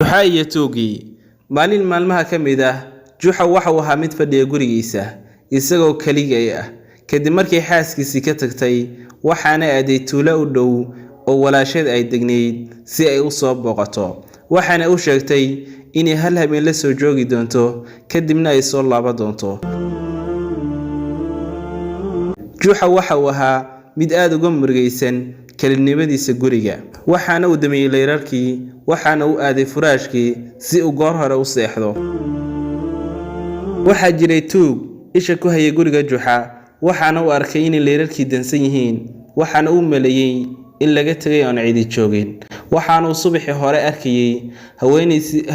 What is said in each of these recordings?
Juxa iyo Tuugi maalin maalmaha ka mid ah Juxa waxa uu ahaa mid fadhiya gurigiisa isagoo kaligay ah kadib markii xaaskiisii ka tagtay waxaana aaday tuulo u dhow oo walaasheed ay degneyd si ay u soo booqato waxaana uu sheegtay in hal habeen la soo joogi doonto kadibna ay soo laaban doonto. Juxa waxa uu ahaa mid aad uga murugaysan kalinimadiisa guriga waxaana uu damiyay leerarkii waxaana uu aaday furaashkii si uu goor hore u seexdo. Waxa jiray tuug isha ku hayay guriga Juxa waxaana uu arkay in leerarkii dansan yihiin waxaana uu maleeyay in laga tagay aan cidi joogin waxaana uu subaxii hore arkayay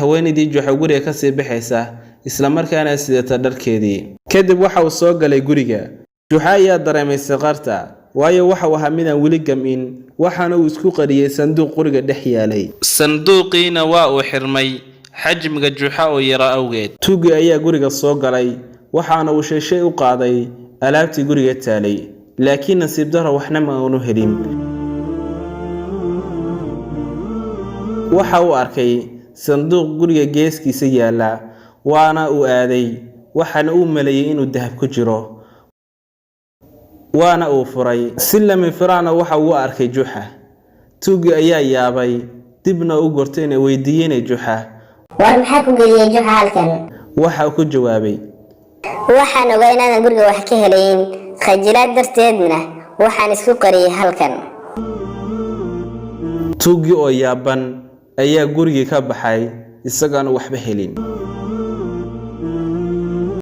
haweeneydii Juxa guriga ka sii baxaysa isla markaana sidata dharkeedii. Kadib waxa uu soo galay guriga Juxa ayaa dareemay saqarta waayo waxa uu ahaa mid aan weli gamin waxaana uu isku qariyay sanduuq guriga dhex yaalay. Sanduuqiina waa uu xirmay xajmiga Juxa oo yara awgeed. Tuugi ayaa guriga soo galay waxaana uu sheeshay u qaaday alaabtii guriga taalay laakiin nasiib darro waxna ma aanu helin. Waxa uu arkay sanduuq guriga geeskiisa yaala waana uu aaday waxaana uu maleeyay inuu dahab ku jiro waana uu furay si lama firaana waxa uu arkay Juxa. Tuugi ayaa yaabay dibna u gortay inay weydiiyeen Juxa war maxaa ku geliyay Juxa halkan. Waxa uu ku jawaabay waxaan ogaa inaan guriga wax ka helayn khajilaad darteedna waxaan isku qariyay halkan. Tuugi oo yaaban ayaa guriga ka baxay isagana waxba helin.